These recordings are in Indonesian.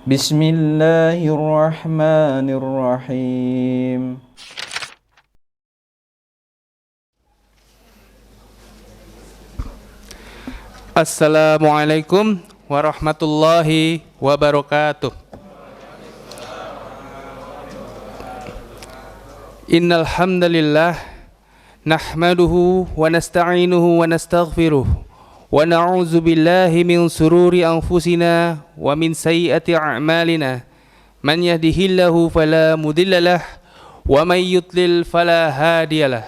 Bismillahirrahmanirrahim. Assalamualaikum warahmatullahi wabarakatuh. Innal hamdalillah nahmaduhu wa nasta'inuhu wa nastaghfiruh wa na'udzu billahi min sururi anfusina wa min sayyiati a'malina. Man yahdihillahu fala mudhillalah wa may yudlil fala hadiyalah.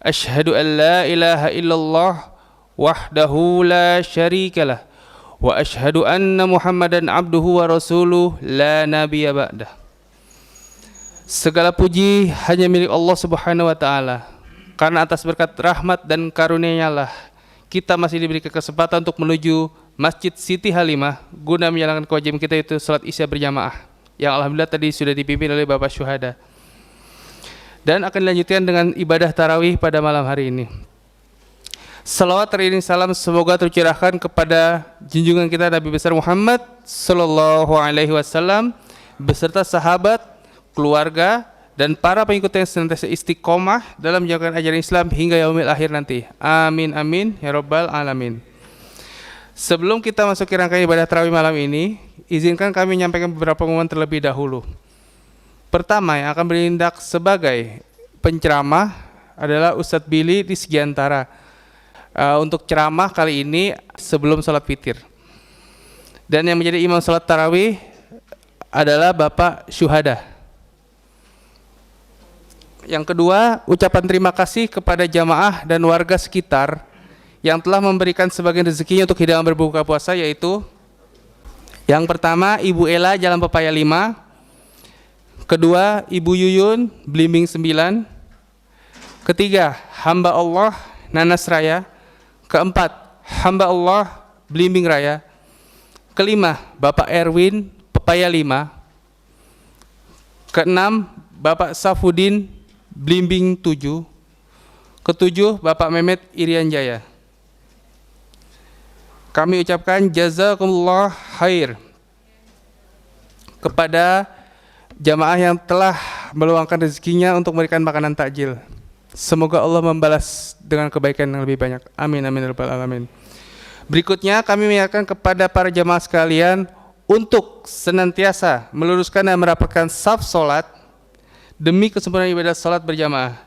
Asyhadu an la ilaha illallah wahdahu la syarikalah wa asyhadu anna Muhammadan abduhu wa rasuluh la nabiyya ba'dah. Segala puji hanya milik Allah Subhanahu wa taala. Karena atas berkat rahmat dan karunia-Nya lah kita masih diberi kesempatan untuk menuju Masjid Siti Halimah guna menjalankan kewajiban kita, itu salat Isya berjamaah, yang alhamdulillah tadi sudah dipimpin oleh Bapak Syuhada. Dan akan dilanjutkan dengan ibadah tarawih pada malam hari ini. Salawat teriring salam semoga tercurahkan kepada junjungan kita Nabi besar Muhammad sallallahu alaihi wasallam beserta sahabat, keluarga, dan para pengikut yang senantiasa istiqomah dalam menjalankan ajaran Islam hingga yaumil akhir nanti. Amin amin ya rabbal alamin. Sebelum kita masuk ke rangkaian ibadah tarawih malam ini, izinkan kami menyampaikan beberapa pengumuman terlebih dahulu. Pertama, yang akan bertindak sebagai penceramah adalah Ustadz Billy Rizkiantara. Untuk ceramah kali ini sebelum sholat witir. Dan yang menjadi imam sholat tarawih adalah Bapak Syuhada. Yang kedua, ucapan terima kasih kepada jamaah dan warga sekitar yang telah memberikan sebagian rezekinya untuk hidangan berbuka puasa, yaitu yang pertama Ibu Ella Jalan Pepaya 5, kedua Ibu Yuyun Blimbing 9, ketiga hamba Allah Nanas Raya, keempat hamba Allah Blimbing Raya, kelima Bapak Erwin Pepaya 5, keenam Bapak Safudin Blimbing 7, ketujuh Bapak Mehmet Irian Jaya. Kami ucapkan jazakumullah khair kepada jamaah yang telah meluangkan rezekinya untuk memberikan makanan takjil. Semoga Allah membalas dengan kebaikan yang lebih banyak. Amin amin ya rabbal alamin. Berikutnya kami mengingatkan kepada para jamaah sekalian untuk senantiasa meluruskan dan merapatkan saf salat demi kesempurnaan ibadah salat berjamaah.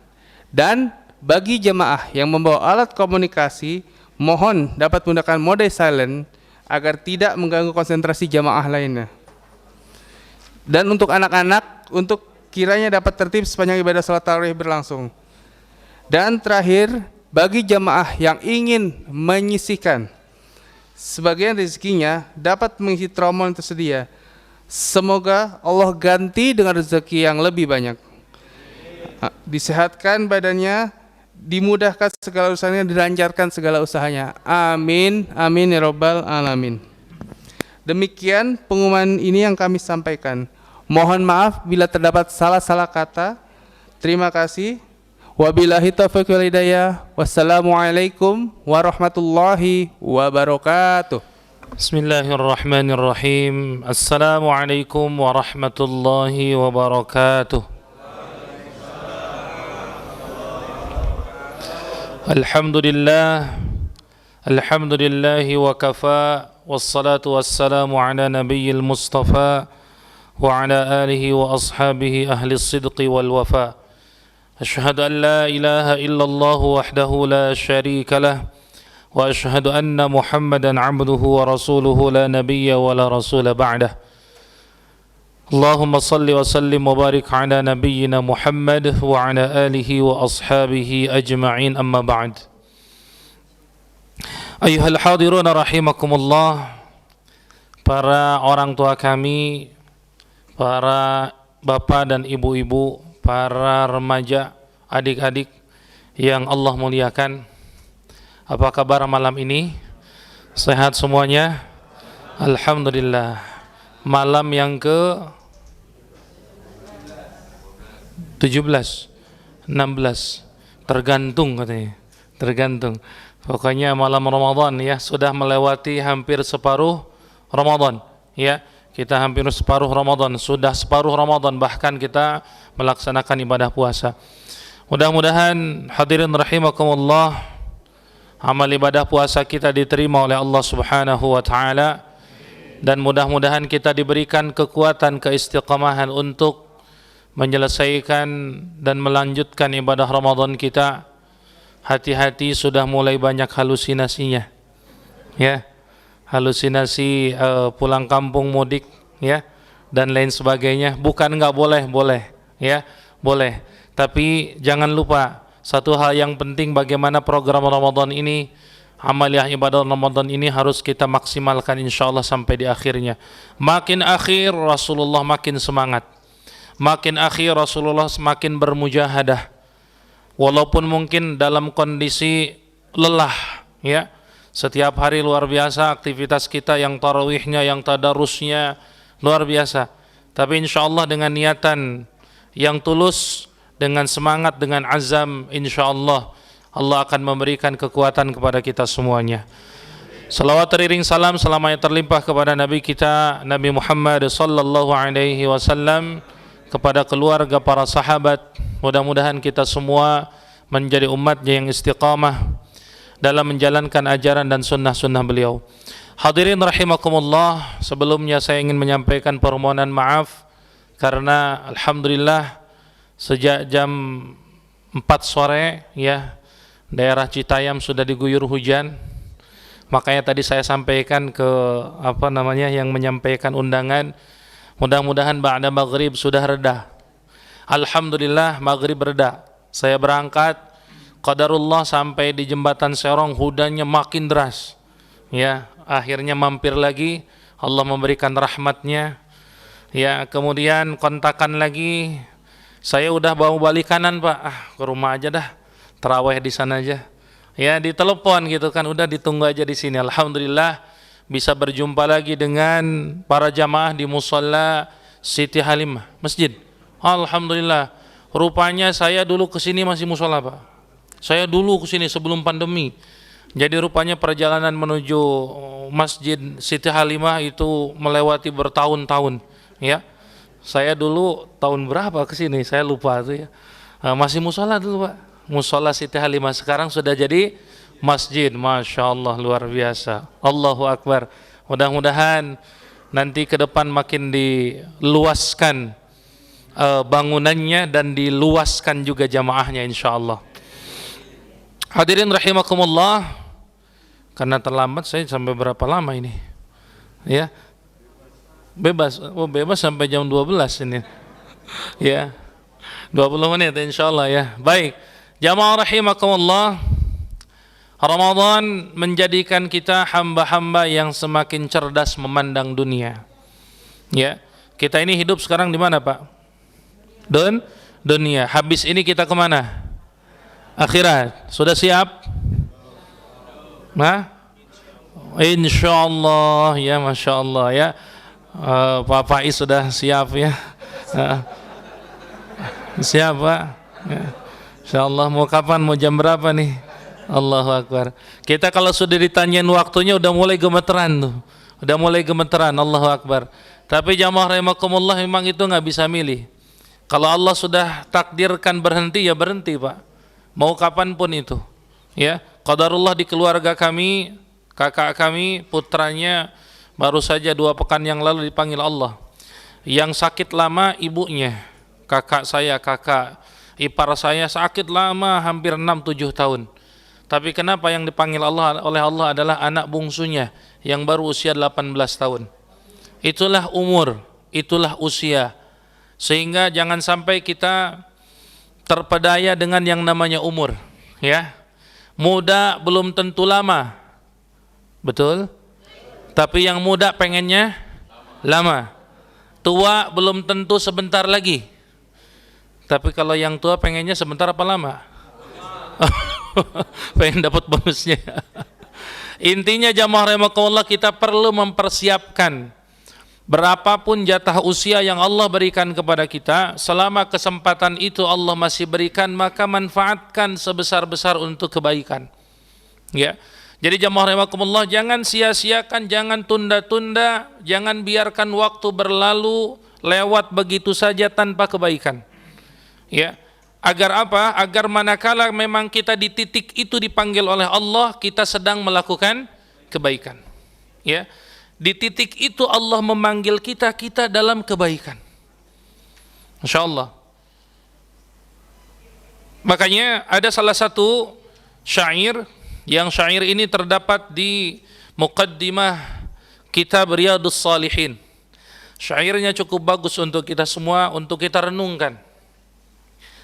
Dan bagi jamaah yang membawa alat komunikasi, mohon dapat menggunakan mode silent agar tidak mengganggu konsentrasi jamaah lainnya. Dan untuk anak-anak, untuk kiranya dapat tertib sepanjang ibadah salat tarawih berlangsung. Dan terakhir, bagi jamaah yang ingin menyisihkan sebagian rezekinya dapat mengisi tromol yang tersedia. Semoga Allah ganti dengan rezeki yang lebih banyak. Disehatkan badannya, dimudahkan segala usahanya, dilancarkan segala usahanya. Amin, amin ya rabbal alamin. Demikian pengumuman ini yang kami sampaikan. Mohon maaf bila terdapat salah-salah kata. Terima kasih. Wabillahi taufiq wal hidayah. Wassalamualaikum warahmatullahi wabarakatuh. Bismillahirrahmanirrahim. Assalamualaikum warahmatullahi wabarakatuh. Alhamdulillah. Alhamdulillahi wa kafa. Wassalatu wassalamu ala nabiyyil mustafa wa ala alihi wa ashabihi ahli sidqi wal wafa. Asyhadu an la ilaha illallah wahdahu la syarika lah wa asyhadu anna Muhammadan abduhu wa rasuluhu la nabiyya wa la rasula ba'dah. Allahumma salli wa sallim wa barik ala nabiyyina Muhammad wa ala alihi wa ashabihi ajma'in, amma ba'd. Ayyuhal hadirun rahimakumullah, para orang tua kami, para bapak dan ibu-ibu, para remaja, adik-adik yang Allah muliakan, apa kabar malam ini? Sehat semuanya? Alhamdulillah. Malam yang ke 17, 16, tergantung katanya, tergantung. Pokoknya malam Ramadan ya, sudah melewati hampir separuh Ramadan ya. Kita hampir separuh Ramadan, sudah separuh Ramadan bahkan kita melaksanakan ibadah puasa. Mudah-mudahan hadirin rahimakumullah, amal ibadah puasa kita diterima oleh Allah Subhanahu wa taala, dan mudah-mudahan kita diberikan kekuatan, keistiqamahan untuk menyelesaikan dan melanjutkan ibadah Ramadan kita. Hati-hati, sudah mulai banyak halusinasinya, ya, halusinasi pulang kampung mudik, ya, dan lain sebagainya. Bukan nggak boleh, boleh, ya, boleh. Tapi jangan lupa satu hal yang penting, bagaimana program Ramadan ini, amaliah ibadah Ramadan ini harus kita maksimalkan insyaallah sampai di akhirnya. Makin akhir Rasulullah makin semangat, makin akhir Rasulullah semakin bermujahadah, walaupun mungkin dalam kondisi lelah, ya. Setiap hari luar biasa aktivitas kita, yang tarawihnya, yang tadarusnya luar biasa. Tapi insyaallah dengan niatan yang tulus, dengan semangat, dengan azam, insyaallah Allah akan memberikan kekuatan kepada kita semuanya. Salawat teriring salam selamanya terlimpah kepada Nabi kita Nabi Muhammad sallallahu alaihi wasallam, kepada keluarga, para sahabat. Mudah-mudahan kita semua menjadi umatnya yang istiqamah dalam menjalankan ajaran dan sunnah-sunnah beliau. Hadirin rahimakumullah, sebelumnya saya ingin menyampaikan permohonan maaf karena alhamdulillah sejak jam 4 sore, ya, daerah Citayam sudah diguyur hujan. Makanya tadi saya sampaikan ke yang menyampaikan undangan, mudah-mudahan ba'da maghrib sudah reda. Alhamdulillah maghrib reda. Saya berangkat, qadarullah sampai di jembatan Serong hujannya makin deras, ya. Akhirnya mampir lagi, Allah memberikan rahmatnya, ya. Kemudian kontakan lagi, saya udah bawa balik kanan Pak, ke rumah aja dah, tarawih di sana aja, ya. Ditelepon gitu kan, udah ditunggu aja di sini. Alhamdulillah bisa berjumpa lagi dengan para jamaah di musalla Siti Halimah Masjid. Alhamdulillah, rupanya saya dulu kesini masih musalla Pak. Saya dulu kesini sebelum pandemi. Jadi rupanya perjalanan menuju Masjid Siti Halimah itu melewati bertahun-tahun, ya. Saya dulu tahun berapa kesini, saya lupa tuh, ya. Masih musalla dulu Pak, musalla Siti Halimah. Sekarang sudah jadi masjid, Masya Allah, luar biasa. Allahu Akbar. Mudah-mudahan nanti ke depan makin diluaskan bangunannya dan diluaskan juga jamaahnya insya Allah. Hadirin rahimakumullah, karena terlambat saya sampai berapa lama ini, ya. Bebas sampai jam 12 ini, ya, 20 menit insyaallah, ya. Baik, jamaah rahimakumullah, Ramadan menjadikan kita hamba-hamba yang semakin cerdas memandang dunia, ya. Kita ini hidup sekarang di mana Pak? Dunia. Habis ini kita kemana? Akhirat. Sudah siap? Insyaallah, ya, Masya Allah, ya. Pak Faiz sudah siap, ya. Siap Pak, ya. Insyaallah. Mau kapan, mau jam berapa nih? Allahu Akbar. Kita kalau sudah ditanyain waktunya udah mulai gemeteran tuh, udah mulai gemeteran. Allahu Akbar. Tapi jamaah rahimakumullah, memang itu nggak bisa milih. Kalau Allah sudah takdirkan berhenti, ya berhenti Pak, mau kapan pun itu, ya. Qadarullah di keluarga kami, kakak kami, putranya baru saja 2 pekan yang lalu dipanggil Allah. Yang sakit lama ibunya, kakak saya, kakak ipar saya sakit lama, hampir 6-7 tahun. Tapi kenapa yang dipanggil Allah oleh Allah adalah anak bungsunya yang baru usia 18 tahun. Itulah umur, itulah usia. Sehingga jangan sampai kita terpedaya dengan yang namanya umur, ya. Muda belum tentu lama, betul? Tapi yang muda pengennya lama. Tua belum tentu sebentar lagi. Tapi kalau yang tua pengennya sebentar apa lama? Pengen dapat bonusnya. Intinya jamaah rahimakumullah, kita perlu mempersiapkan berapapun jatah usia yang Allah berikan kepada kita. Selama kesempatan itu Allah masih berikan, maka manfaatkan sebesar-besar untuk kebaikan, ya. Jadi jamaah rahimakumullah, jangan sia-siakan, jangan tunda-tunda, jangan biarkan waktu berlalu lewat begitu saja tanpa kebaikan. Ya, agar apa? Agar manakala memang kita di titik itu dipanggil oleh Allah, kita sedang melakukan kebaikan. Ya, di titik itu Allah memanggil kita, kita dalam kebaikan. Masya Allah. Makanya ada salah satu syair, yang syair ini terdapat di muqaddimah kitab Riyadhus Shalihin. Syairnya cukup bagus untuk kita semua, untuk kita renungkan.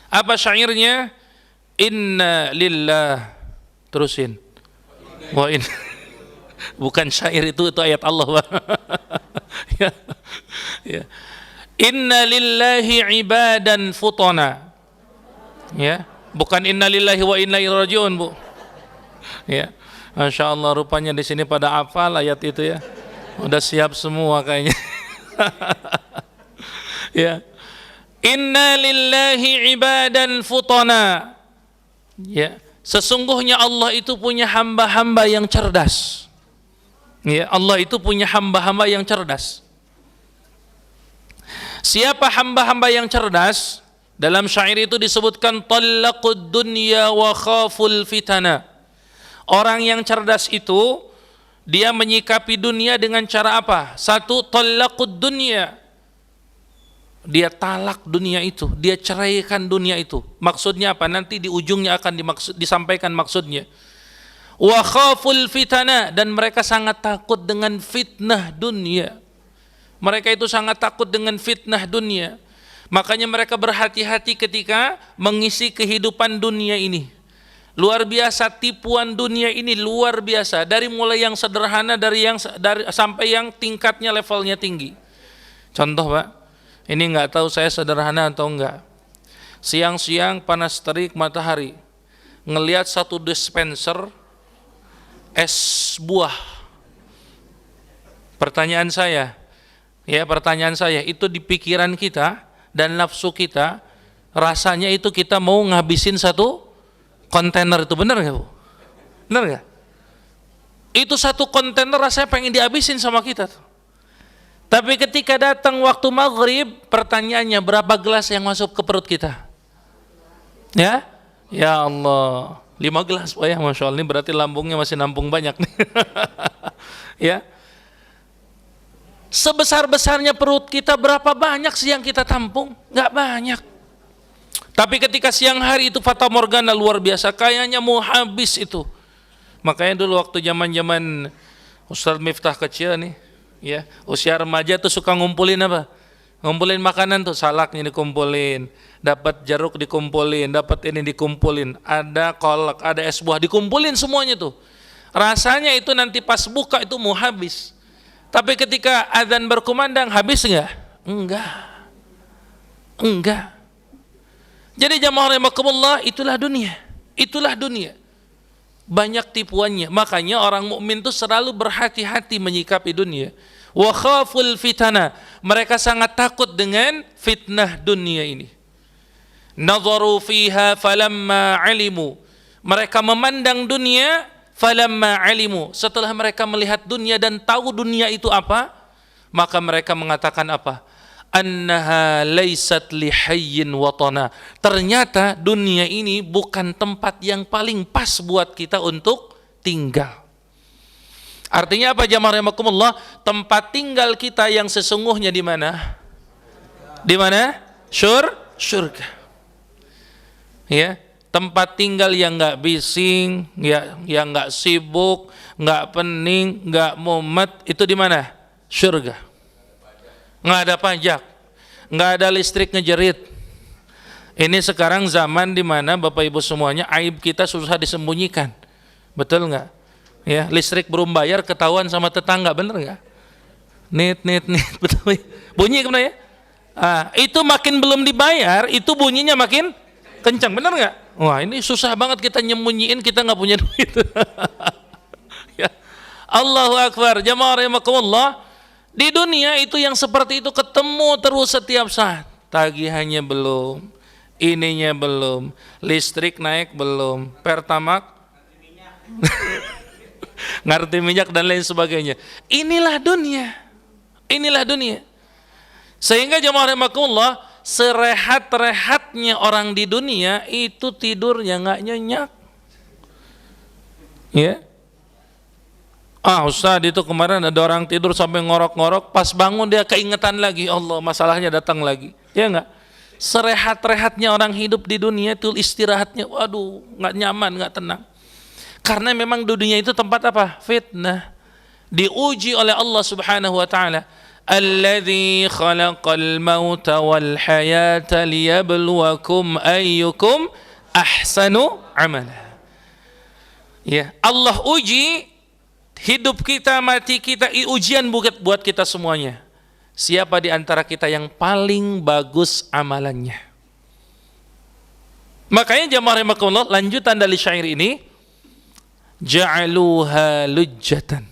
Apa syairnya? Inna lillah. Terusin. Wa in. Bukan syair itu ayat Allah. Ya. Ya. Inna lillahi ibadan futana. Ya, bukan inna lillahi wa inna ilaihi rajiun, Bu. Ya. Masya Allah, rupanya di sini pada hafal ayat itu ya. Udah siap semua kayaknya. Ya. Inna lillahi ibadan futana. Ya, sesungguhnya Allah itu punya hamba-hamba yang cerdas. Ya, Allah itu punya hamba-hamba yang cerdas. Siapa hamba-hamba yang cerdas? Dalam syair itu disebutkan talaqud dunya wa khaful fitana. Orang yang cerdas itu dia menyikapi dunia dengan cara apa? Satu, talaqud dunya. Dia talak dunia itu, dia ceraikan dunia itu. Maksudnya apa? Nanti di ujungnya akan disampaikan maksudnya. Wa khaful fitana, dan mereka sangat takut dengan fitnah dunia. Mereka itu sangat takut dengan fitnah dunia. Makanya mereka berhati-hati ketika mengisi kehidupan dunia ini. Luar biasa tipuan dunia ini, luar biasa. Dari mulai yang sederhana, sampai yang tingkatnya levelnya tinggi. Contoh, Pak, ini nggak tahu saya sederhana atau enggak. Siang-siang panas terik matahari, ngelihat satu dispenser es buah. Pertanyaan saya, itu di pikiran kita dan nafsu kita, rasanya itu kita mau ngabisin satu kontainer itu, benar nggak, Bu? Benar nggak? Itu satu kontainer rasanya pengen dihabisin sama kita tuh. Tapi ketika datang waktu maghrib, pertanyaannya berapa gelas yang masuk ke perut kita? Ya Allah, 5 gelas, oh ya, Masya Allah, ini berarti lambungnya masih nampung banyak nih. Ya, sebesar-besarnya perut kita, berapa banyak sih yang kita tampung? Nggak banyak. Tapi ketika siang hari itu fata morgana luar biasa, kayaknya mau habis itu. Makanya dulu waktu zaman-zaman Ustaz Miftah kecil nih, ya, usia remaja tuh suka ngumpulin apa? Ngumpulin makanan tuh, salaknya dikumpulin, dapat jeruk dikumpulin, dapat ini dikumpulin, ada kolak, ada es buah dikumpulin semuanya tuh. Rasanya itu nanti pas buka itu mau habis. Tapi ketika azan berkumandang, habis enggak? Enggak. Jadi jamaah rahimakumullah, itulah dunia. Banyak tipuannya. Makanya orang mukmin itu selalu berhati-hati menyikapi dunia. Wa khaful fitana. Mereka sangat takut dengan fitnah dunia ini. Nadharu fiha falamma alimu. Mereka memandang dunia falamma alimu. Setelah mereka melihat dunia dan tahu dunia itu apa, maka mereka mengatakan apa? Annaha laysat lihayyin watana. Ternyata dunia ini bukan tempat yang paling pas buat kita untuk tinggal. Artinya apa jamaah rahimakumullah? Tempat tinggal kita yang sesungguhnya di mana? Di mana? Surga. Ya, tempat tinggal yang enggak bising, ya, yang enggak sibuk, enggak pening, enggak mumet, itu di mana? Surga. Nggak ada pajak, nggak ada listrik ngejerit. Ini sekarang zaman di mana Bapak Ibu semuanya aib kita susah disembunyikan, betul nggak? Ya, listrik belum bayar ketahuan sama tetangga, bener nggak? Nit, betul. Bunyi kemana ya? Itu makin belum dibayar, itu bunyinya makin kencang, bener nggak? Wah, ini susah banget kita nyembunyiin, kita nggak punya duit. Ya. Allahu Akbar, jamaah rahimakumullah. Di dunia itu yang seperti itu ketemu terus setiap saat. Tagihannya belum, ininya belum, listrik naik belum, Pertamax ngerti minyak dan lain sebagainya. Inilah dunia. Inilah dunia. Sehingga jemaah rahimakumullah, serehat-rehatnya orang di dunia itu tidurnya nggak nyenyak. Ya. Ustaz, itu kemarin ada orang tidur sampai ngorok-ngorok, pas bangun dia keingetan lagi, Allah, masalahnya datang lagi. Ya enggak? Serehat-rehatnya orang hidup di dunia itu istirahatnya, waduh, nggak nyaman, nggak tenang. Karena memang dunia itu tempat apa? Fitnah. Diuji oleh Allah Subhanahu wa taala. Alladzi khalaqal mauta wal hayata liyabluwakum ayyukum ahsanu amala. Ya, Allah uji hidup kita, mati kita, ujian buat kita semuanya. Siapa di antara kita yang paling bagus amalannya? Makanya jamaah rahimakumullah, lanjutan dari syair ini, ja'aluha lujjatan.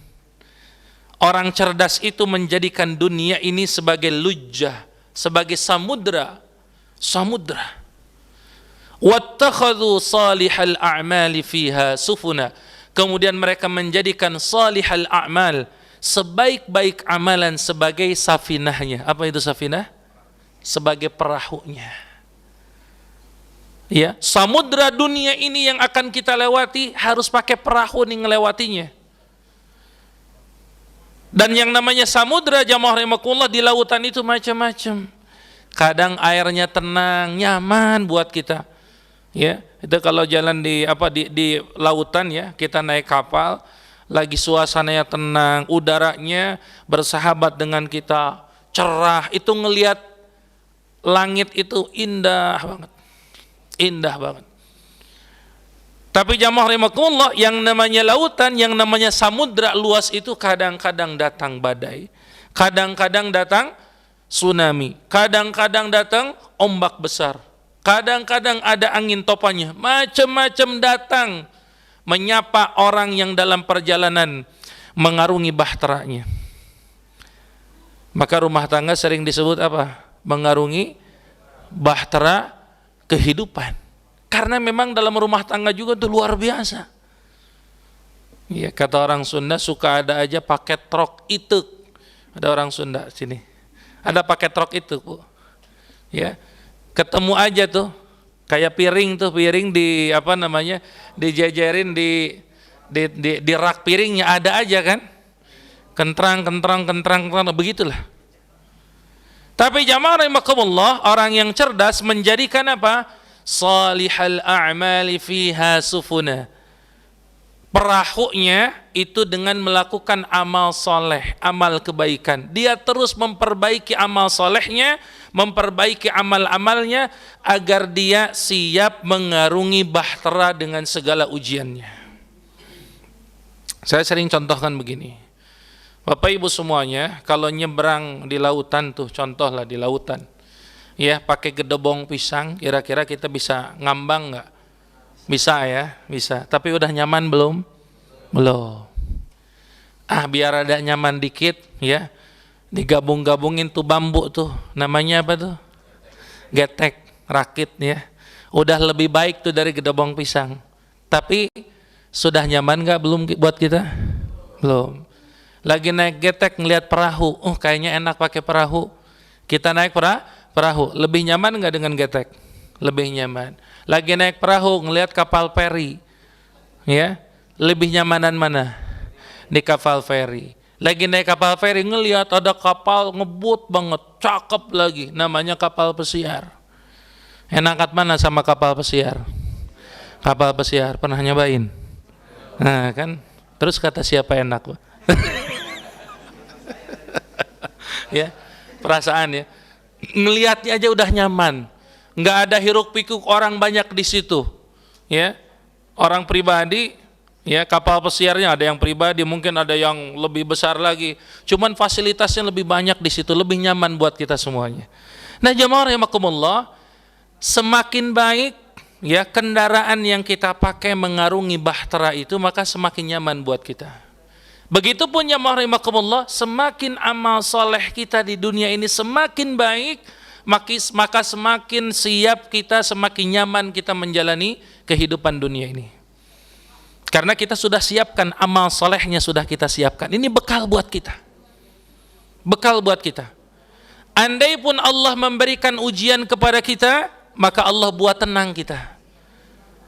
Orang cerdas itu menjadikan dunia ini sebagai lujjah, sebagai samudra. Wattakhadhu salihal a'mali fiha sufuna. Kemudian mereka menjadikan salihal a'mal, sebaik-baik amalan, sebagai safinahnya. Apa itu safinah? Sebagai perahunya. Ya, samudra dunia ini yang akan kita lewati harus pakai perahu nih ngelewatinya. Dan yang namanya samudra, jamaah rahimakumullah, di lautan itu macam-macam. Kadang airnya tenang, nyaman buat kita. Ya, itu kalau jalan di lautan ya, kita naik kapal, lagi suasananya tenang, udaranya bersahabat dengan kita, cerah, itu ngelihat langit itu indah banget. Indah banget. Tapi jamaah rahimakumullah, yang namanya lautan, yang namanya samudra luas itu kadang-kadang datang badai, kadang-kadang datang tsunami, kadang-kadang datang ombak besar, kadang-kadang ada angin topannya, macam-macam datang menyapa orang yang dalam perjalanan mengarungi bahteranya. Maka rumah tangga sering disebut apa? Mengarungi bahtera kehidupan. Karena memang dalam rumah tangga juga itu luar biasa. Ya, kata orang Sunda, suka ada aja paket trok ituk. Ada orang Sunda sini. Ada paket trok itu, Bu. Ya. Ketemu aja tuh. Kayak piring tuh, piring di dijajarin di rak piringnya ada aja kan. Kentrang begitulah. Tapi jamaah rahimakumullah, orang yang cerdas menjadikan apa? Salihal a'mali fiha sufuna. Perahunya itu dengan melakukan amal soleh, amal kebaikan. Dia terus memperbaiki amal solehnya, memperbaiki amal-amalnya, agar dia siap mengarungi bahtera dengan segala ujiannya. Saya sering contohkan begini. Bapak Ibu semuanya, kalau nyebrang di lautan tuh, contohlah di lautan, ya, pakai gedebong pisang, kira-kira kita bisa ngambang nggak? Bisa ya, bisa. Tapi udah nyaman belum? Belum. Biar ada nyaman dikit, ya, digabung-gabungin tuh bambu tuh, namanya apa tuh? Getek, rakit ya. Udah lebih baik tuh dari gedebong pisang. Tapi sudah nyaman nggak belum buat kita? Belum. Lagi naik getek ngelihat perahu, kayaknya enak pakai perahu. Kita naik perahu, lebih nyaman nggak dengan getek? Lebih nyaman. Lagi naik perahu ngelihat kapal feri, ya, lebih nyamanan mana? Di kapal feri. Lagi naik kapal feri ngelihat ada kapal ngebut banget, cakep lagi, namanya kapal pesiar. Enakat mana sama kapal pesiar? Kapal pesiar pernah nyobain? Nah kan, terus kata siapa enak? Ya, perasaan ya. Ngelihatnya aja udah nyaman, nggak ada hiruk pikuk orang banyak di situ, ya. Orang pribadi, ya, kapal pesiarnya ada yang pribadi, mungkin ada yang lebih besar lagi, cuman fasilitasnya lebih banyak di situ, lebih nyaman buat kita semuanya. Nah jamaah rahimakumullah, semakin baik ya kendaraan yang kita pakai mengarungi bahtera itu, maka semakin nyaman buat kita. Begitupun jamaah rahimakumullah, semakin amal soleh kita di dunia ini semakin baik, maka semakin siap kita, semakin nyaman kita menjalani kehidupan dunia ini. Karena kita sudah siapkan, amal solehnya sudah kita siapkan. Ini bekal buat kita. Bekal buat kita. Andai pun Allah memberikan ujian kepada kita, maka Allah buat tenang kita.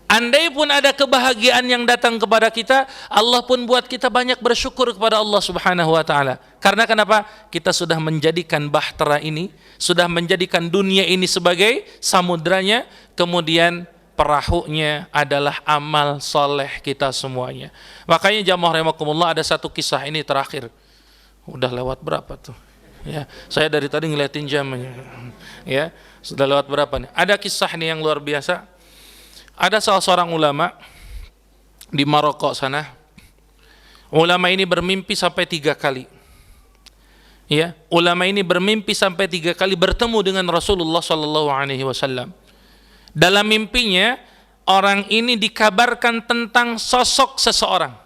Andai pun ada kebahagiaan yang datang kepada kita, Allah pun buat kita banyak bersyukur kepada Allah Subhanahu wa taala. Karena kenapa? Kita sudah menjadikan bahtera ini, sudah menjadikan dunia ini sebagai samudranya, kemudian perahunya adalah amal soleh kita semuanya. Makanya jamaah rahimakumullah, ada satu kisah ini terakhir. Udah lewat berapa tuh? Ya, saya dari tadi ngeliatin jamnya. Ya, sudah lewat berapa nih? Ada kisah nih yang luar biasa. Ada salah seorang ulama di Maroko sana. Ulama ini bermimpi sampai 3 kali. Ya, ulama ini bermimpi sampai 3 kali bertemu dengan Rasulullah sallallahu alaihi wasallam. Dalam mimpinya, orang ini dikabarkan tentang sosok seseorang.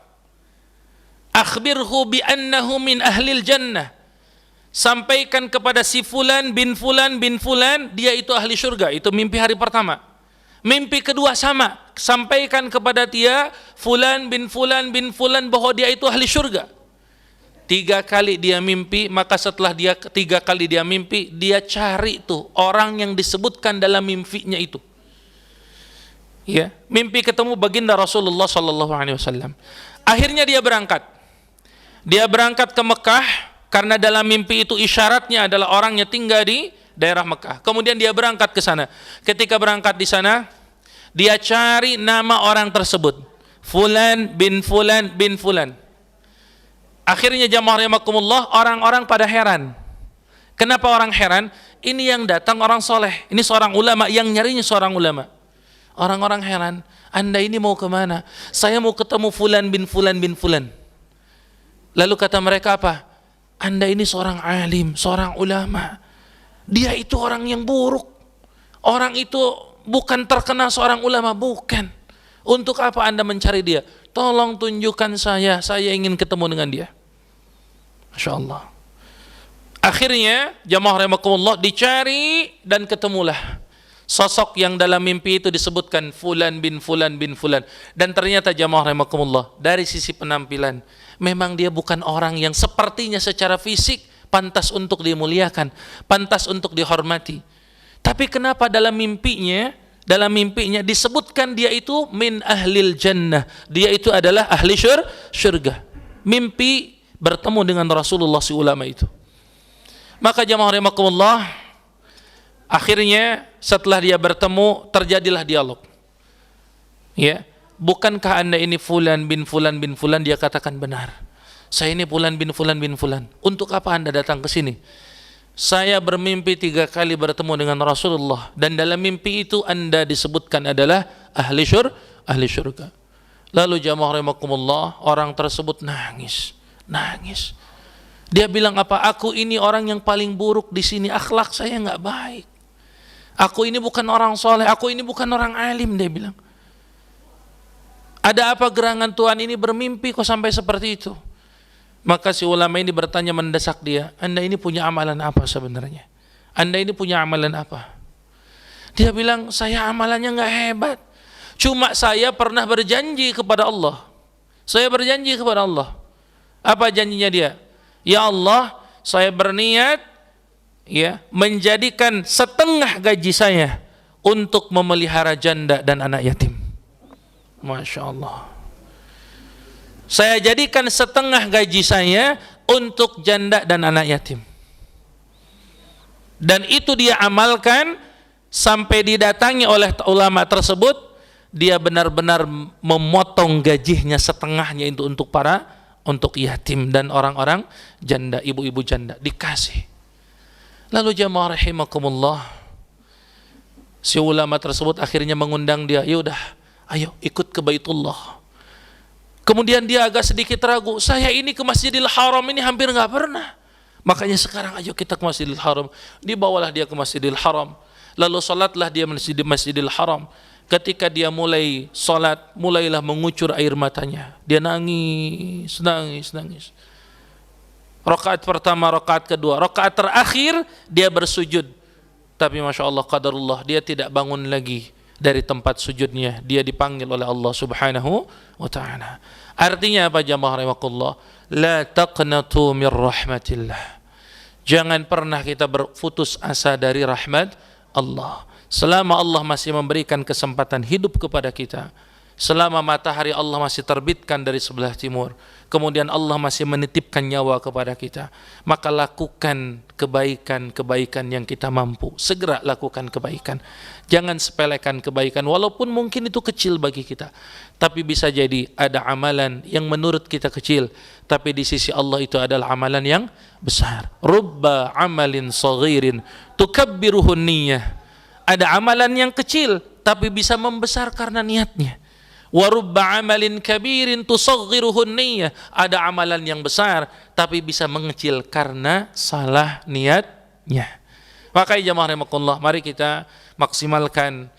Akhbirhu bi annahu min ahlil jannah. Sampaikan kepada si fulan bin fulan bin fulan, dia itu ahli surga. Itu mimpi hari pertama. Mimpi kedua sama, sampaikan kepada dia fulan bin fulan bin fulan bahwa dia itu ahli surga. 3 kali dia mimpi, maka setelah dia 3 kali dia mimpi, dia cari tuh orang yang disebutkan dalam mimpinya itu. Ya, mimpi ketemu baginda Rasulullah sallallahu alaihi wasallam. Akhirnya dia berangkat. Dia berangkat ke Mekah karena dalam mimpi itu isyaratnya adalah orangnya tinggal di daerah Mekah. Kemudian dia berangkat ke sana. Ketika berangkat di sana, dia cari nama orang tersebut. Fulan bin fulan bin fulan. Akhirnya jamaah rahimakumullah, orang-orang pada heran. Kenapa orang heran? Ini yang datang orang soleh. Ini seorang ulama, yang nyarinya seorang ulama. Orang-orang heran. Anda ini mau kemana? Saya mau ketemu fulan bin fulan bin fulan. Lalu kata mereka apa? Anda ini seorang alim, seorang ulama. Dia itu orang yang buruk. Orang itu bukan terkenal seorang ulama, bukan. Untuk apa Anda mencari dia? Tolong tunjukkan saya ingin ketemu dengan dia. Masya Allah. Akhirnya jamaah rahimakumullah dicari dan ketemulah sosok yang dalam mimpi itu disebutkan fulan bin fulan bin fulan. Dan ternyata jamaah rahimakumullah, dari sisi penampilan memang dia bukan orang yang sepertinya secara fisik pantas untuk dimuliakan, pantas untuk dihormati. Tapi kenapa dalam mimpinya disebutkan dia itu min ahlil jannah, dia itu adalah ahli syurga. Mimpi bertemu dengan Rasulullah, si ulama itu. Maka jamaah rahimakumullah, akhirnya setelah dia bertemu terjadilah dialog. Ya, bukankah Anda ini fulan bin fulan bin fulan? Dia katakan benar. Saya ini fulan bin fulan bin fulan. Untuk apa Anda datang ke sini? Saya bermimpi 3 kali bertemu dengan Rasulullah, dan dalam mimpi itu Anda disebutkan adalah ahli syurga. Lalu jamaah rahimakumullah, orang tersebut nangis. Dia bilang apa? Aku ini orang yang paling buruk di sini, akhlak saya enggak baik. Aku ini bukan orang soleh, aku ini bukan orang alim, dia bilang. Ada apa gerangan Tuhan ini bermimpi kok sampai seperti itu? Maka si ulama ini bertanya, mendesak dia, Anda ini punya amalan apa sebenarnya? Anda ini punya amalan apa? Dia bilang, saya amalannya enggak hebat. Cuma saya pernah berjanji kepada Allah. Saya berjanji kepada Allah. Apa janjinya dia? Ya Allah, saya berniat menjadikan setengah gaji saya untuk memelihara janda dan anak yatim. Masya Allah. Saya jadikan setengah gaji saya untuk janda dan anak yatim. Dan itu dia amalkan sampai didatangi oleh ulama tersebut. Dia benar-benar memotong gajinya setengahnya itu untuk yatim dan orang-orang janda, ibu-ibu janda, dikasih. Lalu jamaah rahimakumullah, si ulama tersebut akhirnya mengundang dia, yaudah, ayo ikut ke Baitullah. Kemudian dia agak sedikit ragu, saya ini ke Masjidil Haram ini hampir nggak pernah. Makanya sekarang ayo kita ke Masjidil Haram. Dibawalah dia ke Masjidil Haram. Lalu salatlah dia di Masjidil Haram. Ketika dia mulai salat, mulailah mengucur air matanya. Dia nangis. Rakaat pertama, rakaat kedua, rakaat terakhir dia bersujud. Tapi Masya Allah, qadarullah, dia tidak bangun lagi. dari tempat sujudnya, dia dipanggil oleh Allah Subhanahu wa taala. Artinya apa jamaah rahimakumullah? La taqnatu min rahmatillah. Jangan pernah kita berputus asa dari rahmat Allah. Selama Allah masih memberikan kesempatan hidup kepada kita, selama matahari Allah masih terbitkan dari sebelah timur, kemudian Allah masih menitipkan nyawa kepada kita, maka lakukan kebaikan-kebaikan yang kita mampu. Segera lakukan kebaikan. Jangan sepelekan kebaikan, walaupun mungkin itu kecil bagi kita. Tapi bisa jadi ada amalan yang menurut kita kecil, tapi di sisi Allah itu adalah amalan yang besar. Rubba amalin saghirin tukabbiruhun niyyah. Ada amalan yang kecil, tapi bisa membesar karena niatnya. Wa rubba amalin kabirin tusaghiruhun niyyah. Ada amalan yang besar, tapi bisa mengecil karena salah niatnya. Maka jamaah rahimakumullah, mari kita maksimalkan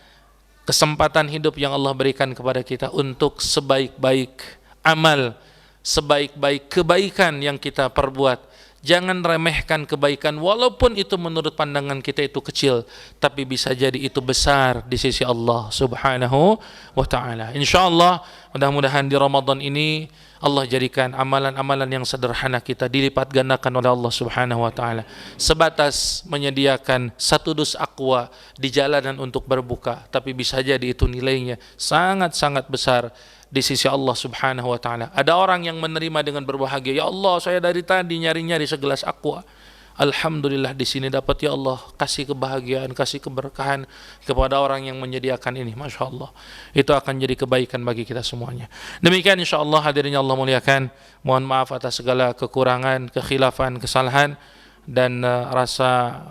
kesempatan hidup yang Allah berikan kepada kita untuk sebaik-baik amal, sebaik-baik kebaikan yang kita perbuat. Jangan remehkan kebaikan, walaupun itu menurut pandangan kita itu kecil, tapi bisa jadi itu besar di sisi Allah Subhanahu wa taala. Insyaallah mudah-mudahan di Ramadan ini Allah jadikan amalan-amalan yang sederhana kita dilipat gandakan oleh Allah Subhanahu wa taala. Sebatas menyediakan satu dus aqua di jalanan untuk berbuka, tapi bisa jadi itu nilainya sangat-sangat besar di sisi Allah Subhanahu wa taala. Ada orang yang menerima dengan berbahagia, ya Allah, saya dari tadi nyari-nyari segelas aqua. Alhamdulillah di sini dapat, ya Allah, kasih kebahagiaan, kasih keberkahan kepada orang yang menyediakan ini. Masya Allah, itu akan jadi kebaikan bagi kita semuanya. Demikian insya Allah hadirin yang Allah muliakan. Mohon maaf atas segala kekurangan, kekhilafan, kesalahan, dan rasa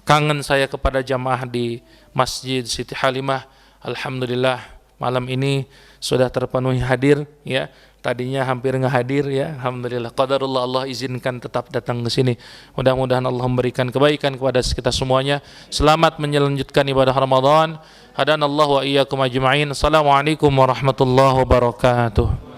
kangen saya kepada jamaah di Masjid Siti Halimah. Alhamdulillah malam ini sudah terpenuhi hadir, ya. Tadinya hampir nggak hadir, ya. Alhamdulillah, qadarullah, Allah izinkan tetap datang ke sini. Mudah-mudahan Allah memberikan kebaikan kepada kita semuanya. Selamat melanjutkan ibadah Ramadan. Hadanallahu wa iyyakum ajma'in. Assalamualaikum warahmatullahi wabarakatuh.